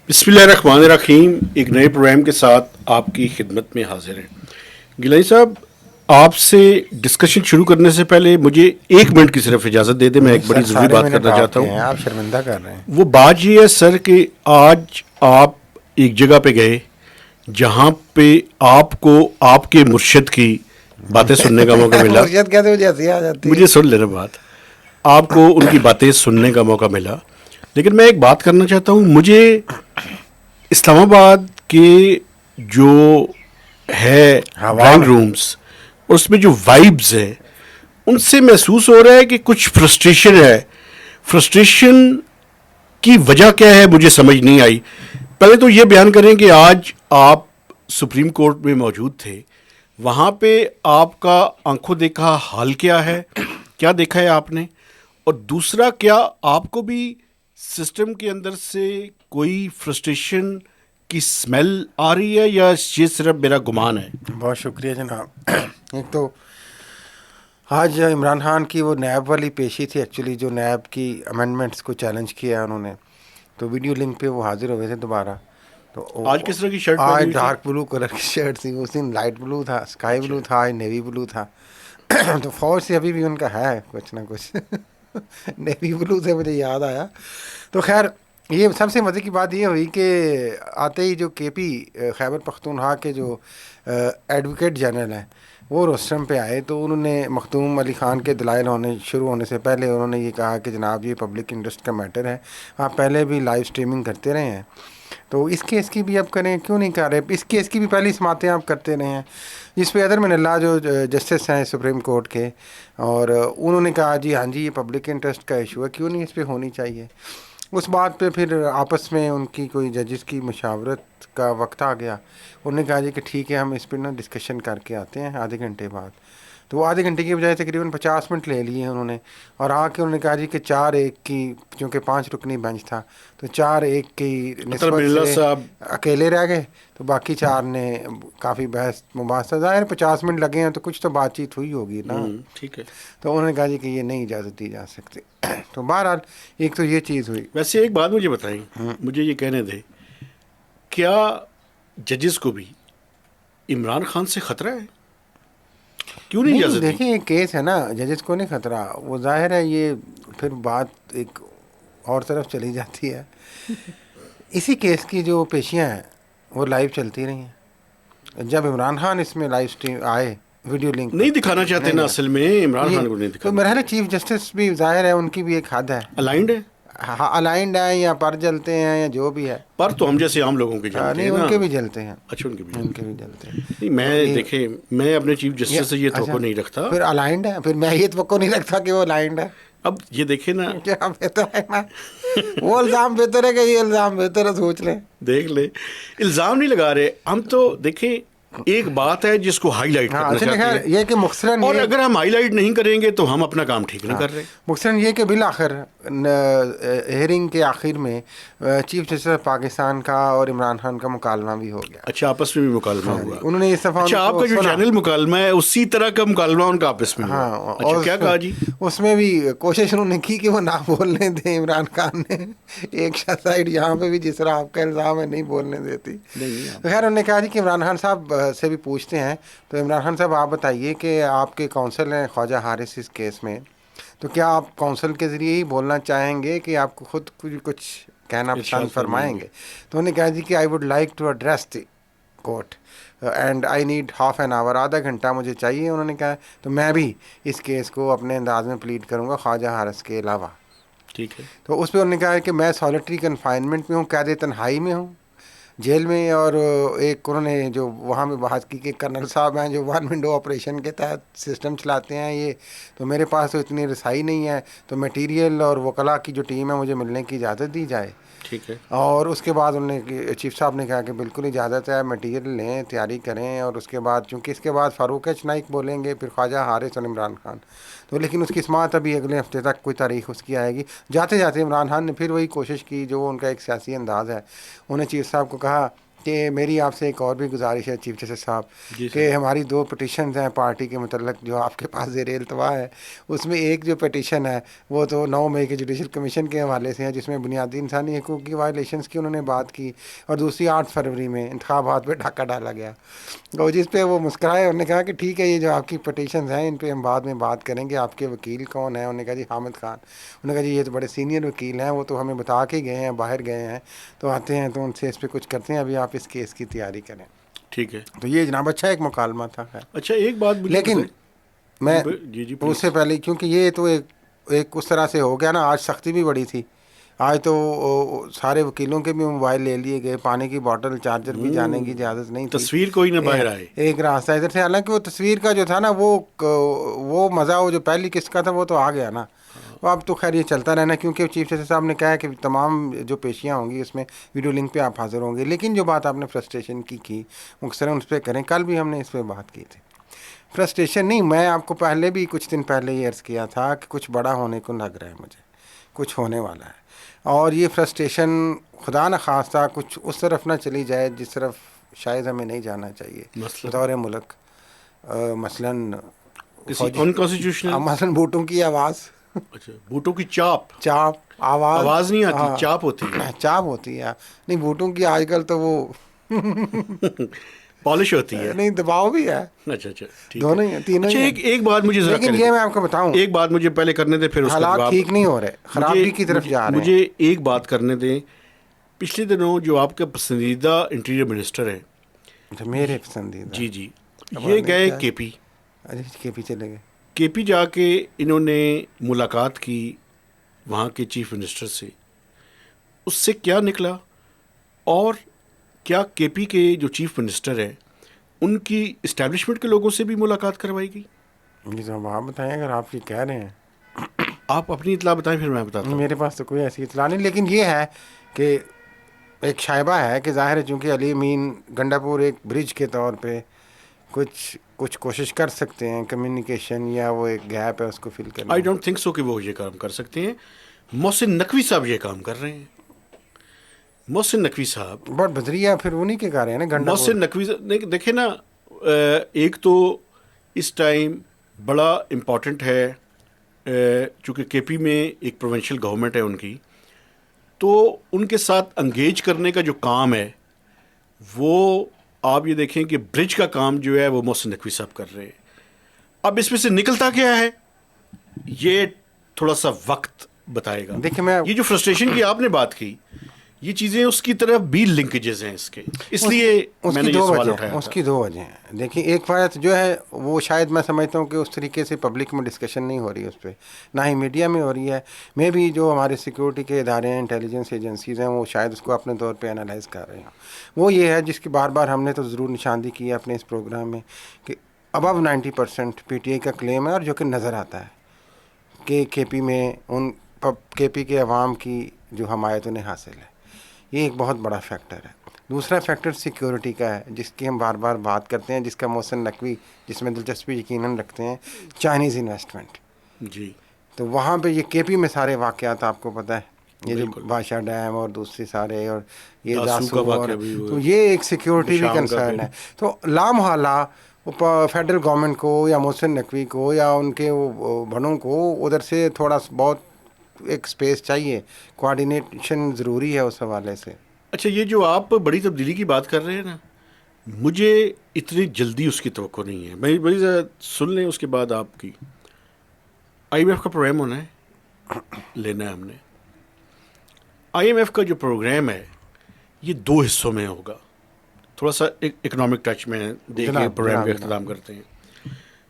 بسم اللہ الرحمن الرحیم. ایک نئے پروگرام کے ساتھ آپ کی خدمت میں حاضر ہیں. گیلانی صاحب, آپ سے ڈسکشن شروع کرنے سے پہلے مجھے 1 منٹ کی صرف اجازت دے دیں. میں ایک بڑی ضروری بات کرنا چاہتا ہوں. آپ شرمندہ کر رہے ہیں. وہ بات یہ ہے سر کہ آج آپ ایک جگہ پہ گئے جہاں پہ آپ کو آپ کے مرشد کی باتیں سننے کا موقع ملا. مرشد کہتے مجھے ہنسی آ جاتی ہے. مجھے سن لینا بات. آپ کو ان کی باتیں سننے کا موقع ملا, لیکن میں ایک بات کرنا چاہتا ہوں. مجھے اسلام آباد کے جو ہے ڈرائنگ رومز, اس میں جو وائبز ہیں, ان سے محسوس ہو رہا ہے کہ کچھ فرسٹریشن ہے. فرسٹریشن کی وجہ کیا ہے مجھے سمجھ نہیں آئی. پہلے تو یہ بیان کریں کہ آج آپ سپریم کورٹ میں موجود تھے, وہاں پہ آپ کا آنکھوں دیکھا حال کیا ہے, کیا دیکھا ہے آپ نے؟ اور دوسرا, کیا آپ کو بھی سسٹم کے اندر سے کوئی فرسٹریشن کی اسمیل آ رہی ہے یا یہ صرف میرا گمان ہے؟ بہت شکریہ جناب. ایک تو آج عمران خان کی وہ نیب والی پیشی تھی, ایکچولی جو نیب کی امینڈمنٹس کو چیلنج کیا انہوں نے, تو ویڈیو لنک پہ وہ حاضر ہوئے تھے دوبارہ. تو آج کس طرح کی شرٹ پہنی آج ہوئی تھی؟ ڈارک بلو کلر کی شرٹ تھی. اس دن لائٹ بلو تھا, اسکائی بلو تھا, آج نیوی بلو تھا. تو فوج سے ابھی بھی ان کا ہے کچھ نہ کچھ. نیوی بلو سے مجھے یاد آیا. تو خیر, یہ سب سے مزے کی بات یہ ہوئی کہ آتے ہی جو کے پی خیبر پختونخوا کے جو ایڈوکیٹ جنرل ہیں وہ روسٹرم پہ آئے, تو انہوں نے مختوم علی خان کے دلائل شروع ہونے سے پہلے انہوں نے یہ کہا کہ جناب یہ پبلک انٹرسٹ کا میٹر ہے, آپ پہلے بھی لائیو سٹریمنگ کرتے رہے ہیں, تو اس کیس کی بھی آپ کریں, کیوں نہیں کر رہے؟ اس کیس کی بھی پہلی سماعتیں آپ کرتے رہے ہیں, جس پہ ادر من اللہ جو جسٹس ہیں سپریم کورٹ کے, اور انہوں نے کہا جی ہاں جی یہ پبلک انٹرسٹ کا ایشو ہے, کیوں نہیں اس پہ ہونی چاہیے. اس بات پہ پھر آپس میں ان کی کوئی ججز کی مشاورت کا وقت آ گیا. انہوں نے کہا جی کہ ٹھیک ہے ہم اس پہ نا ڈسکشن کر کے آتے ہیں آدھے گھنٹے بعد. تو وہ آدھے گھنٹے کی بجائے تقریباً 50 منٹ لے لیے انہوں نے, اور آ کے انہوں نے کہا جی کہ 4-1 کی, چونکہ 5 رکنی بینچ تھا تو 4-1 کی نسبت سے اکیلے رہ گئے, تو باقی 4 نے کافی بحث مباحثہ. ظاہر 50 منٹ لگے ہیں تو کچھ تو بات چیت ہوئی ہوگی نا. ٹھیک ہے. تو انہوں نے کہا جی کہ یہ نہیں اجازت دی جا سکتی. تو بہرحال ایک تو یہ چیز ہوئی. ویسے ایک بات مجھے بتائیں, مجھے یہ کہنے دیں, کیا ججز کو بھی عمران خان سے خطرہ ہے؟ کیوں نہیں اجازت دی؟ دیکھیں یہ کیس ہے نا, ججز کو نہیں خطرہ. وہ ظاہر ہے یہ پھر بات ایک اور طرف چلی جاتی ہے. اسی کیس کی جو پیشیاں ہیں وہ لائیو چلتی رہی ہیں. جب عمران خان اس میں لائیو سٹریم آئے ویڈیو لنک نہیں دکھانا چاہتے نا اصل میں عمران خان کو نہیں تو دکھانا. میرا خیال چیف جسٹس بھی ظاہر ہے ان کی بھی ایک حد ہے, الائنڈ ہے, ہاں الائنڈ ہیں یا پر جلتے ہیں یا جو بھی ہے. پر تو ہم جیسے عام لوگوں کے جلتے نہیں ہیں نا. ان کے بھی جلتے ہیں. اچھا, ان کے بھی جلتے ہیں. نہیں, میں دیکھیں میں اپنے چیف جسٹس سے یہ توقع نہیں رکھتا. پھر الائنڈ ہے, پھر میں یہ توقع نہیں رکھتا کہ وہ الائنڈ ہے. اب یہ دیکھیں نا, کیا بہتر ہے نا, وہ الزام بہتر ہے کہ یہ الزام بہتر ہے, سوچ لیں. دیکھ لیں, الزام نہیں لگا رہے ہم تو. دیکھیں ایک بات ہے جس کو ہائی لائٹ کرنا چاہتے ہیں, یہ کہ مختصراً, اور اگر ہم ہائی لائٹ نہیں کریں گے تو ہم اپنا کام ٹھیک نہیں کر رہے. مختصراً یہ کہ بالآخر ہیئرنگ کے آخر میں چیف جسٹس پاکستان کا اور عمران خان کا مکالمہ بھی ہو گیا. اچھا, آپس میں بھی مکالمہ ہوا. انہوں نے اس دفعہ اچھا, آپ کا جو چینل مکالمہ ہے اسی طرح کا مکالمہ ان کا آپس میں ہوا. اچھا, کیا کہا جی؟ اس میں بھی کوشش انہوں نے کی کہ وہ نہ بولنے دیں عمران خان نے. ایک سائڈ یہاں پہ بھی جس طرح آپ کا الزام ہے نہیں بولنے دیتی. خیر انہوں نے کہا جی کہ عمران خان صاحب سے بھی پوچھتے ہیں. تو عمران خان صاحب آپ بتائیے کہ آپ کے کونسل ہیں خواجہ حارث اس کیس میں, تو کیا آپ کونسل کے ذریعے ہی بولنا چاہیں گے کہ آپ کو خود کچھ کہنا پسند فرمائیں گے؟ تو انہوں نے کہا جی کہ I would like to address the court and I need half an hour, آدھا گھنٹہ مجھے چاہیے. انہوں نے کہا تو میں بھی اس کیس کو اپنے انداز میں پلیڈ کروں گا خواجہ حارث کے علاوہ. ٹھیک ہے. تو اس پہ انہوں نے کہا کہ میں سالٹری کنفائنمنٹ میں ہوں, قید تنہائی میں ہوں جیل میں, اور ایک انہوں نے جو وہاں میں بحث کی کہ کرنل صاحب ہیں جو 1 ونڈو آپریشن کے تحت سسٹم چلاتے ہیں یہ, تو میرے پاس تو اتنی رسائی نہیں ہے, تو میٹیریل اور وکلاء کی جو ٹیم ہے مجھے ملنے کی اجازت دی جائے. ٹھیک ہے. اور اس کے بعد انہوں نے چیف صاحب نے کہا کہ بالکل اجازت ہے, میٹیریل لیں, تیاری کریں. اور اس کے بعد چونکہ اس کے بعد فاروق ایچ نائک بولیں گے, پھر خواجہ حارث اور عمران خان. تو لیکن اس کی سماعت ابھی اگلے ہفتے تک کوئی تاریخ اس کی آئے گی. جاتے جاتے عمران خان نے پھر وہی کوشش کی جو ان کا ایک سیاسی انداز ہے. انہوں نے چیف صاحب کو کہا کہ میری آپ سے ایک اور بھی گزارش ہے چیف جسٹس صاحب جی کہ ہماری 2 پٹیشنز ہیں پارٹی کے متعلق جو آپ کے پاس زیر التوا ہے. اس میں ایک جو پٹیشن ہے وہ تو 9 مئی کے جوڈیشل کمیشن کے حوالے سے ہے جس میں بنیادی انسانی حقوق کی وائلیشنز کی انہوں نے بات کی, اور دوسری 8 فروری میں انتخابات پہ ڈھاکہ ڈالا گیا. اور جس پہ وہ مسکرائے, انہوں نے کہا کہ ٹھیک ہے یہ جو آپ کی پٹیشنز ہیں ان پہ ہم بعد میں بات کریں گے. آپ کے وکیل کون ہیں؟ انہوں نے کہا جی حامد خان. انہوں نے کہا جی یہ تو بڑے سینئر وکیل ہیں, وہ تو ہمیں بتا کے گئے ہیں, باہر گئے ہیں, تو آتے ہیں تو ان سے اس پہ کچھ کرتے ہیں, ابھی آپ اس کیس کی تیاری کریں. ٹھیک ہے. تو یہ جناب اچھا ایک مکالمہ تھا. اچھا ایک بات مجھے لیکن بتائیں. میں جی جی اس سے پلیز. پہلے, کیونکہ یہ تو ایک اس طرح سے ہو گیا نا, آج سختی بھی بڑی تھی. آج تو سارے وکیلوں کے بھی موبائل لے لیے گئے, پانی کی بوتل, چارجر بھی جانے کی اجازت نہیں تھی. تصویر کوئی نہ باہر آئے. ایک راستہ ادھر سے, حالانکہ وہ تصویر کا جو تھا نا وہ مزہ وہ جو پہلی قسط کا تھا وہ تو آ گیا نا. اب تو خیر یہ چلتا رہنا, کیونکہ چیف جسٹس صاحب نے کہا ہے کہ تمام جو پیشیاں ہوں گی اس میں ویڈیو لنک پہ آپ حاضر ہوں گے. لیکن جو بات آپ نے فرسٹریشن کی مختصراً اس پہ کریں. کل بھی ہم نے اس پہ بات کی تھی. فرسٹریشن نہیں, میں آپ کو پہلے بھی کچھ دن پہلے یہ عرض کیا تھا کہ کچھ بڑا ہونے کو لگ رہا ہے مجھے, کچھ ہونے والا ہے. اور یہ فرسٹریشن خدا نہ خواستہ کچھ اس طرف نہ چلی جائے جس طرف شاید ہمیں نہیں جانا چاہیے بطور ملک. مثلاً انکانسٹیٹیوشنل, مثلاً بوٹوں کی آواز. اچھا بوٹوں کی چاپ آواز نہیں آتی, ہاں چاپ ہوتی ہے. چاپ ہوتی ہے. نہیں بوٹوں کی آج کل تو وہ پالش ہوتی ہے. نہیں دباؤ بھی ہے. اچھا اچھا ٹھیک دونوں ہے. ہی ہیں, تینوں اچھا ہی ہیں. ایک بات مجھے ذرا لیکن کریں یہ دیں. میں آپ کو بتاؤں, ایک بات مجھے پہلے کرنے دیں, پھر اس کا حالات جواب. ٹھیک نہیں ہو رہے, خرابی کی طرف جا رہے ہیں. مجھے ایک بات کرنے دیں. پچھلے دنوں جو آپ کے پسندیدہ انٹیریئر منسٹر ہیں, میرے پسندیدہ, جی جی, یہ گئے کے پی. کے پی چلے گئے. کے پی جا کے انہوں نے ملاقات کی وہاں کے چیف منسٹر سے. اس سے کیا نکلا, اور کیا کے پی کے جو چیف منسٹر ہیں ان کی اسٹیبلشمنٹ کے لوگوں سے بھی ملاقات کروائی گئی؟ جی صاحب آپ بتائیں اگر آپ یہ کہہ رہے ہیں. آپ اپنی اطلاع بتائیں, پھر میں بتاتا ہوں. میرے پاس تو کوئی ایسی اطلاع نہیں, لیکن یہ ہے کہ ایک شائبہ ہے کہ ظاہر ہے چونکہ علی امین گنڈا پور ایک برج کے طور پہ کچھ کوشش کر سکتے ہیں کمیونیکیشن, یا وہ ایک گیپ ہے اس کو فل کرنا. آئی ڈونٹ تھنک سو کہ وہ یہ کام کر سکتے ہیں. محسن نقوی صاحب یہ کام کر رہے ہیں. محسن نقوی صاحب بٹ بدریہ پھر انہیں کے کہہ رہے ہیں نا گنڈا پور. محسن نقوی صاحب دیکھیں نا, ایک تو اس ٹائم بڑا امپورٹنٹ ہے, چونکہ کے پی میں ایک پروونشل گورنمنٹ ہے ان کی, تو ان کے ساتھ انگیج کرنے کا جو کام ہے وہ آپ یہ دیکھیں کہ برج کا کام جو ہے وہ محسن نقوی صاحب کر رہے ہیں. اب اس میں سے نکلتا کیا ہے یہ تھوڑا سا وقت بتائے گا. دیکھیں میں یہ جو فرسٹریشن کی آپ نے بات کی, یہ چیزیں اس کی طرف بھی لنکیجز ہیں اس کے, اس لیے میں نے یہ سوال اٹھایا. اس کی 2 وجہ ہیں. دیکھیں ایک بات جو ہے وہ شاید میں سمجھتا ہوں کہ اس طریقے سے پبلک میں ڈسکشن نہیں ہو رہی اس پہ, نہ ہی میڈیا میں ہو رہی ہے. میں بھی جو ہمارے سیکورٹی کے ادارے ہیں, انٹیلیجنس ایجنسیز ہیں, وہ شاید اس کو اپنے طور پہ انالائز کر رہے ہیں. وہ یہ ہے جس کی بار بار ہم نے تو ضرور نشاندہی کی ہے اپنے اس پروگرام میں, کہ ابو 90% پی ٹی آئی کا کلیم ہے, اور جو کہ نظر آتا ہے کہ کے پی میں ان کے پی کے عوام کی جو حمایت انہیں حاصل ہے. یہ ایک بہت بڑا فیکٹر ہے. دوسرا فیکٹر سیکیورٹی کا ہے جس کی ہم بار بار بات کرتے ہیں, جس کا محسن نقوی جس میں دلچسپی یقیناً رکھتے ہیں, چائنیز انویسٹمنٹ. جی تو وہاں پہ یہ کے پی میں سارے واقعات آپ کو پتہ ہے, یہ جو بادشاہ ڈیم اور دوسری سارے, اور یہ داسو, اور تو یہ ایک سیکیورٹی بھی کنسرن ہے. تو لامحالہ فیڈرل گورنمنٹ کو یا محسن نقوی کو یا ان کے بڑوں کو ادھر سے تھوڑا بہت ایک سپیس چاہیے, کوآرڈینیشن ضروری ہے اس حوالے سے. اچھا یہ جو آپ بڑی تبدیلی کی بات کر رہے ہیں نا, مجھے اتنی جلدی اس کی توقع نہیں ہے. میں بڑی ذرا سن لیں اس کے بعد آپ کی. آئی ایم ایف کا پروگرام ہونا ہے, لینا ہے ہم نے. آئی ایم ایف کا جو پروگرام ہے یہ 2 حصوں میں ہوگا. تھوڑا سا اکنامک ٹچ میں دے کے پروگرام کا اختتام کرتے ہیں.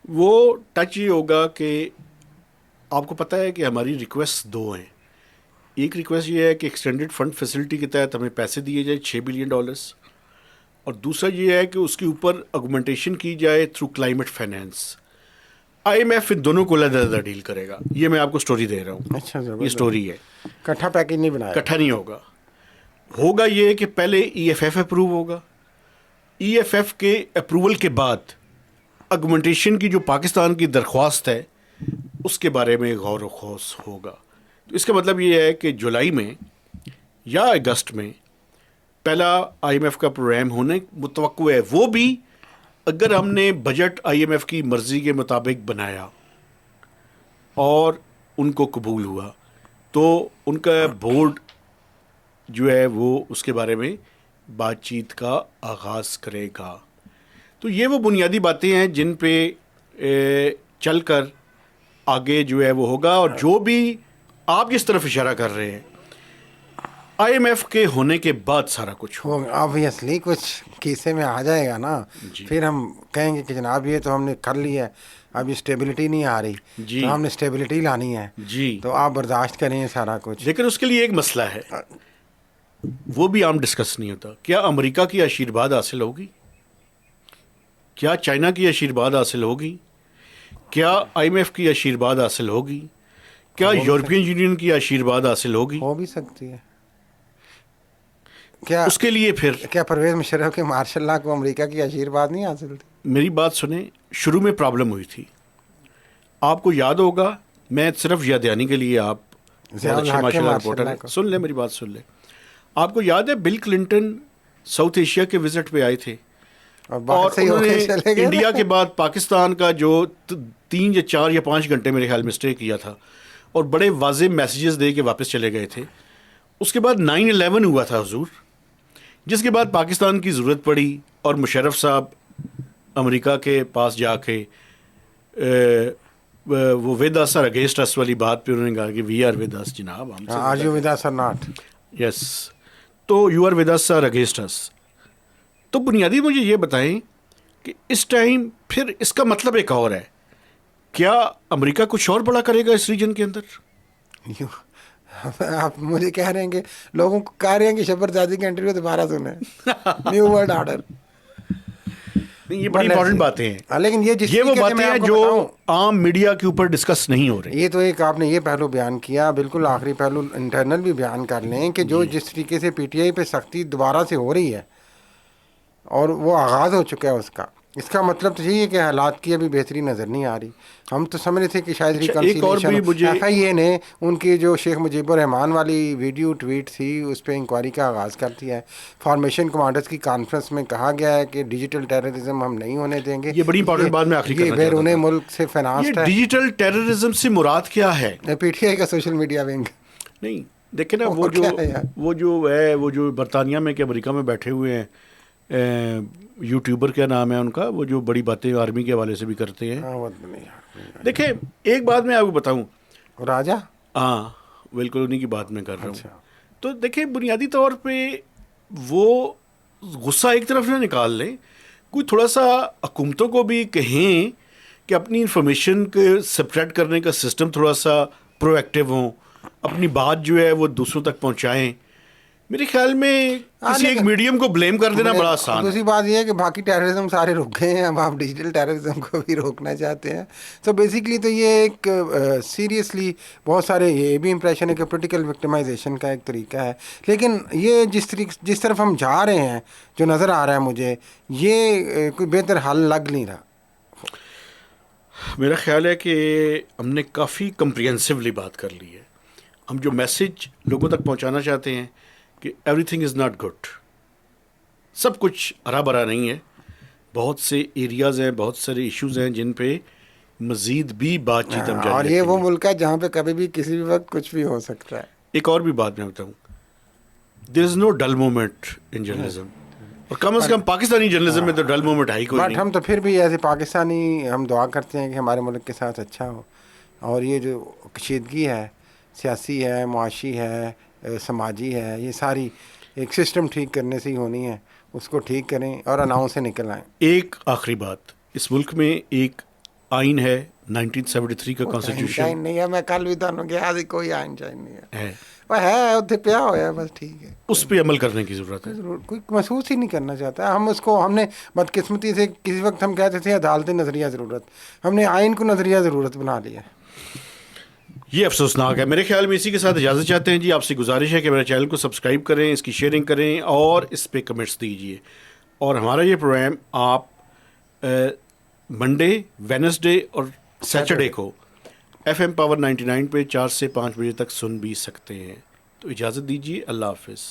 وہ ٹچ یہ ہوگا کہ آپ کو پتہ ہے کہ ہماری ریکویسٹ 2 ہیں. ایک ریکویسٹ یہ ہے کہ ایکسٹینڈڈ فنڈ فیسلٹی کے تحت ہمیں پیسے دیے جائے $6 بلین, اور دوسرا یہ ہے کہ اس کے اوپر آگمنٹیشن کی جائے through climate finance. I M F ان دونوں کو علیحدہ ڈیل کرے گا. یہ میں آپ کو سٹوری دے رہا ہوں. اچھا یہ سٹوری ہے, کٹھا پیکج نہیں بنایا, کٹھا نہیں ہوگا. ہوگا یہ کہ پہلے ای ایف ایف اپروو ہوگا. ای ایف ایف کے اپروول کے بعد آگمنٹیشن کی جو پاکستان کی درخواست ہے اس کے بارے میں غور و خوض ہوگا. تو اس کا مطلب یہ ہے کہ جولائی میں یا اگست میں پہلا IMF کا پروگرام ہونے متوقع ہے، وہ بھی اگر ہم نے بجٹ IMF کی مرضی کے مطابق بنایا اور ان کو قبول ہوا تو ان کا بورڈ جو ہے وہ اس کے بارے میں بات چیت کا آغاز کرے گا. تو یہ وہ بنیادی باتیں ہیں جن پہ چل کر آگے جو ہے وہ ہوگا. اور جو بھی آپ جس طرف اشارہ کر رہے ہیں IMF کے ہونے کے بعد سارا کچھ ہو. آبویسلی کچھ کیسے میں آ جائے گا نا. جی. پھر ہم کہیں گے کہ جناب یہ تو ہم نے کر لی ہے، اب یہ اسٹیبلٹی نہیں آ رہی، جی. تو ہم نے اسٹیبلٹی لانی ہے. جی. تو آپ برداشت کریں سارا کچھ. لیکن اس کے لیے ایک مسئلہ ہے، وہ بھی عام ڈسکس نہیں ہوتا. کیا امریکہ کی آشیرواد حاصل ہوگی؟ کیا چائنا کی آشیرواد حاصل ہوگی؟ کیا IMF کی آشیرواد حاصل ہوگی؟ کیا یورپین یونین کی آشیرواد حاصل ہوگی؟ ہو بھی سکتی ہے. کیا اس کے لیے پھر کیا پرویز مشرف کے ماشاء اللہ کو امریکہ کی آشیرواد نہیں حاصل تھی؟ میری بات سنیں، شروع میں پرابلم ہوئی تھی. آپ کو یاد ہوگا، میں صرف یاد دہانی کے لیے، آپ بہت اچھے ماشاء اللہ رپورٹر ہیں، سن لیں میری بات سن لیں. آپ کو یاد ہے بل کلنٹن ساؤتھ ایشیا کے وزٹ پہ آئے تھے اور انہوں نے انڈیا کے بعد پاکستان کا جو 3 یا 4 یا 5 گھنٹے میرے خیال میں اسٹے کیا تھا اور بڑے واضح میسیجز دے کے واپس چلے گئے تھے. اس کے بعد 9/11 ہوا تھا حضور، جس کے بعد پاکستان کی ضرورت پڑی اور مشرف صاحب امریکہ کے پاس جا کے وہ ود اس آر اگینسٹ اس والی بات پہ انہوں نے کہا کہ وی آر ود اس جناب، ہم سے آر یو ود اس اور ناٹ. یس، تو یو آر ود اس اور اگینسٹ اس. تو بنیادی مجھے یہ بتائیں کہ اس ٹائم پھر اس کا مطلب ایک اور ہے، کیا امریکہ کچھ اور بڑا کرے گا اس ریجن کے اندر؟ آپ مجھے کہہ رہے ہیں کہ لوگوں کو کہہ رہے ہیں کہ شبر زادی کا انٹرویو دوبارہ سنیں، نیو ورلڈ آرڈر. یہ بڑی امپورٹنٹ باتیں ہیں، لیکن یہ وہ باتیں ہیں جو عام میڈیا کے اوپر ڈسکس نہیں ہو رہی. یہ تو ایک آپ نے یہ پہلو بیان کیا، بالکل آخری پہلو انٹرنل بھی بیان کر لیں کہ جو جس طریقے سے PTI پہ سختی دوبارہ سے ہو رہی ہے اور وہ آغاز ہو چکا ہے اس کا، اس کا مطلب تو یہی ہے کہ حالات کی ابھی بہتری نظر نہیں آ رہی. ہم تو سمجھ رہے تھے کہ شاید ریکنسیلیشن FIA نے ان کی جو شیخ مجیب الرحمان والی ویڈیو ٹویٹ تھی اس پہ انکوائری کا آغاز کر دیا ہے. فارمیشن کمانڈرز کی کانفرنس میں کہا گیا ہے کہ ڈیجیٹل ٹیررزم ہم نہیں ہونے دیں گے. یہ بڑی امپورٹنٹ بات میں آخری کرنا چاہتا ہوں، بیرون ملک سے فنانسڈ ہے. ڈیجیٹل ٹیررزم سے مراد کیا ہے؟ PTI کا سوشل میڈیا ونگ. نہیں دیکھیں نا، وہ جو برطانیہ میں کہ امریکہ میں بیٹھے ہوئے ہیں یوٹیوبر، کیا نام ہے ان کا، وہ جو بڑی باتیں آرمی کے حوالے سے بھی کرتے ہیں. دیکھیں ایک بات میں آپ کو بتاؤں، راجا، ہاں بالکل انہیں کی بات میں کر رہا ہوں. تو دیکھیں بنیادی طور پہ وہ غصہ ایک طرف نہ نکال لیں، کوئی تھوڑا سا حکومتوں کو بھی کہیں کہ اپنی انفارمیشن کے سپریڈ کرنے کا سسٹم تھوڑا سا پرو ایکٹیو ہوں، اپنی بات جو ہے وہ دوسروں تک پہنچائیں. میرے خیال میں کسی ایک میڈیم کو بلیم کر دینا بڑا آسان ہے. دوسری بات یہ ہے کہ باقی ٹیررزم سارے رک گئے ہیں، اب آپ ڈیجیٹل ٹیررزم کو بھی روکنا چاہتے ہیں. سو بیسیکلی تو یہ ایک سیریسلی بہت سارے یہ بھی امپریشن ہے کہ پولیٹیکل وکٹمائزیشن کا ایک طریقہ ہے. لیکن یہ جس طرف ہم جا رہے ہیں جو نظر آ رہا ہے مجھے، یہ کوئی بہتر حل لگ نہیں رہا. میرا خیال ہے کہ ہم نے کافی کمپریہنسولی بات کر لی ہے. ہم جو میسج لوگوں تک پہنچانا چاہتے ہیں کہ everything is not good, سب کچھ ہرا بھرا نہیں ہے، بہت سے ایریاز ہیں، بہت سارے ایشوز ہیں جن پہ مزید بھی بات چیت ہم جاری اور یہ وہ ملک ہے جہاں پہ کبھی بھی کسی بھی وقت کچھ بھی ہو سکتا ہے. ایک اور بھی بات میں بتاؤں، دیر از نو ڈل مومنٹ ان جرنلزم، اور کم از کم پاکستانی جرنلزم میں تو ڈل مومنٹ ہے ہی کوئی نہیں. بٹ ہم تو پھر بھی ایسے پاکستانی ہم دعا کرتے ہیں کہ ہمارے ملک کے ساتھ اچھا ہو، اور یہ جو کشیدگی ہے، سیاسی ہے، معاشی ہے، سماجی ہے، یہ ساری ایک سسٹم ٹھیک کرنے سے ہی ہونی ہے. اس کو ٹھیک کریں اور اناؤں سے نکل آئیں. ایک آخری بات، اس ملک میں ایک آئین ہے 1973 کا کانسٹیٹیوشن. آئین نہیں ہے، میں کل بھی تمہیں کہا کہ کوئی آئین شائن نہیں ہے، وہ ہے اتنے پیا ہوا ہے، بس ٹھیک ہے. اس پہ عمل کرنے کی ضرورت ہے. کوئی محسوس ہی نہیں کرنا چاہتا. ہم نے بدقسمتی سے کسی وقت ہم کہتے تھے عدالت نظریہ ضرورت، ہم نے آئین کو نظریہ ضرورت بنا لیا. یہ افسوسناک ہے. میرے خیال میں اسی کے ساتھ اجازت چاہتے ہیں جی. آپ سے گزارش ہے کہ میرے چینل کو سبسکرائب کریں، اس کی شیئرنگ کریں اور اس پہ کمنٹس دیجیے. اور ہمارا یہ پروگرام آپ منڈے، وینسڈے اور سیٹرڈے کو FM پاور 99 پہ 4 سے 5 بجے تک سن بھی سکتے ہیں. تو اجازت دیجیے، اللہ حافظ.